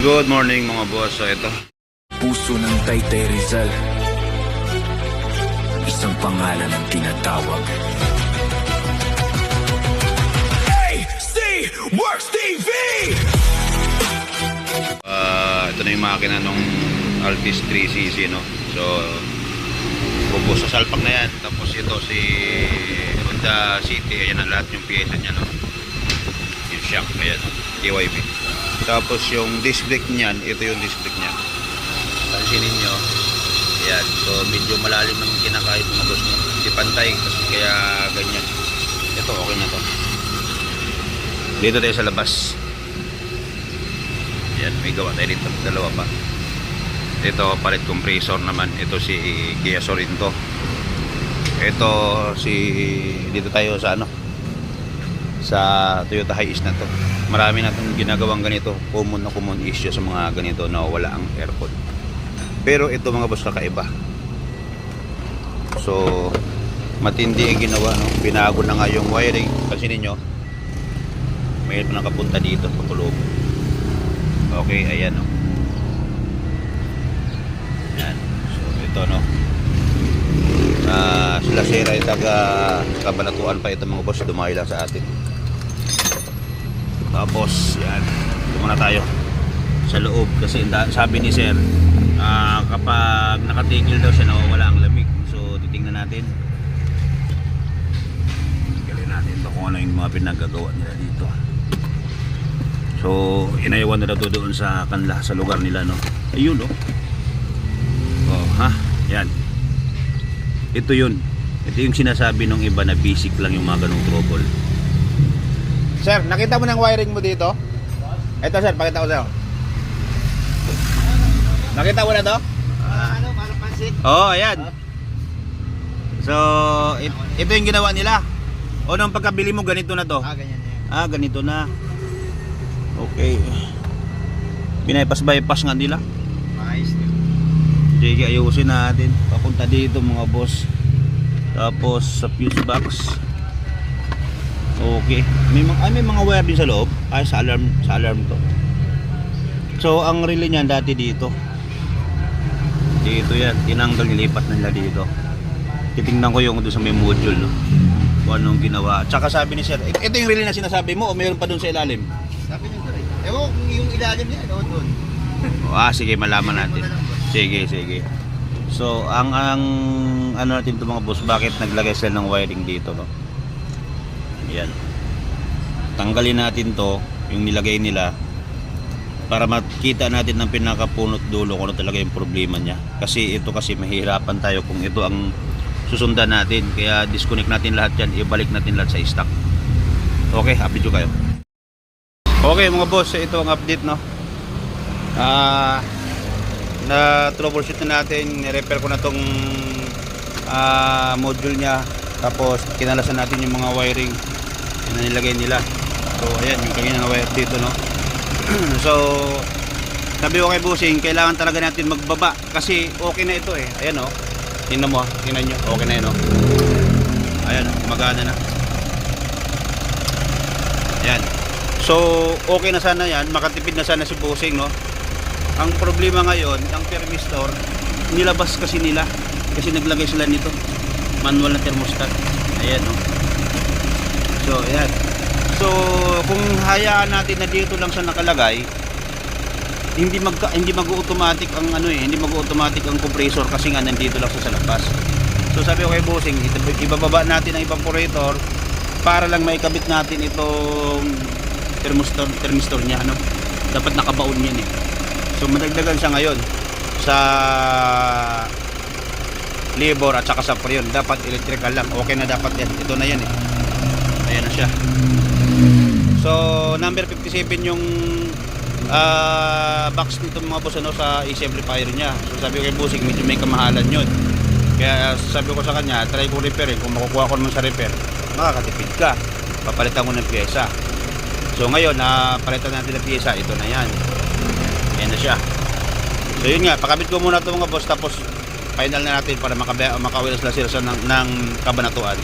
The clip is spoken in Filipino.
Good morning mga boss. So ito, Puso ng Taytay Rizal, isang pangalan ang tinatawag. AC Works TV! Ito na yung makina nung Altis 3cc, no? So bubos sa salpak na yan. Tapos ito si Honda City, ayan ang lahat yung pyesa niya, no? Yung shock, ayan, no? KYB. Tapos yung disc brake niyan, ito yung disc brake niya. Pansinin nyo, ayan. So medyo malalim ng kinakahit mga boss, no? Hindi pantay kasi kaya ganyan. Ito okay na to. Dito tayo sa labas. Ayan, may gawa tayo dito, dalawa pa. Ito palit compressor naman. Ito si Kia Sorento. Ito si dito tayo sa ano, sa Toyota Hiace na to. Marami na itong ginagawang ganito. Common issue sa mga ganito na wala ang aircon. Pero ito mga boss kakaiba. So matindi ang ginawa, no? Binago na nga yung wiring. Kasi ninyo mayroon pa nakapunta dito sa kulog. Okay, ayan, no? Ayan. So ito, no? Sila sira ay taga Kabanatuan pa ito mga boss. Dumayo lang sa atin. Tapos yan, muna tayo sa loob kasi sabi ni sir, kapag nakatigil daw siya nawawala ang lamig. So titingnan natin, tingnan natin ito kung ano yung mga pinagagawa nila dito. So inayawan na daw doon sa kanila, sa lugar nila, no? Ayun, no? Oh, ha? Yan, ito yun. Ito yung sinasabi ng iba na basic lang yung mga ganong trouble. Sir, nakita mo ng wiring mo dito? Ito sir, pakita ko sa'yo. Nakita mo na to? Parang pansit. Oo, ayan. So, ito yung ginawa nila. O nung pagkabili mo, ganito na to? Ganyan yan. Ganito na. Okay. Binaypas-bypass nga nila. Ayos na. Sige, ayusin natin. Papunta dito mga boss. Tapos sa fuse box. Okay. May mga wire din sa loob. Sa alarm to. So ang relay niyan dati dito. Dito yan. Tinanggal, nilipat na nila dito. Titingnan ko yung doon sa may module, no? Kung anong ginawa. Tsaka sabi ni sir, ito yung relay na sinasabi mo o mayroon pa doon sa ilalim? Sabi nyo rin. Ewan kung yung ilalim niya, doon. Sige, malaman natin. Sige. So ang ano natin ito mga boss, bakit naglagay sila ng wiring dito, no? Yan. Tanggalin natin to, yung nilagay nila, para makita natin ng pinakapunot dulo kung ano talaga yung problema niya. Kasi ito kasi mahihirapan tayo kung ito ang susundan natin. Kaya disconnect natin lahat yan, ibalik natin lahat sa stock. Okay, update kayo. Okay mga boss, ito ang update, no? Na troubleshoot na natin, ni-repair ko na tong module nya. Tapos kinalasan natin yung mga wiring na nilagay nila. So ayan yung kanina wire dito, no? So sabi ko kay Busing, kailangan talaga natin magbaba kasi okay na ito eh. Ayan, oh, tingnan mo, tingnan nyo, okay na yun, oh. Ayan, magana na. Ayan. So okay na sana yan, makatipid na sana si Busing, no? Ang problema ngayon, ang thermistor nilabas kasi nila kasi naglagay sila nito manual na thermostat. Ayan, no? So ayan. So kung hayaan natin na dito lang siya nakalagay, hindi mag-automatic ang ano eh, hindi mag-automatic ang compressor kasi nga nandito lang siya sa labas. So sabi ko kay Bossing, ibababa natin ang evaporator para lang maikabit natin itong thermistor niya, ano? Dapat nakabaon yan eh. So madagdagan siya ngayon sa labor at saka sa freon. Dapat electrical lang. Okay na dapat yan. Ito na yan eh. Ayan na siya. So number 57 yung box nito mga boss, ano, sa AC amplifier niya. So sabi ko kay Busing, medyo may kamahalan yun. Kaya sabi ko sa kanya, try ko repair eh. Kung makukuha ko naman sa repair, makakatipid ka. Papalitan ko ng pyesa. So ngayon, palitan natin ng pyesa. Ito na yan. Ayan na siya. So yun nga, pakabit ko muna ito mga boss. Tapos final na natin para makawala sila ng Kabanatuan.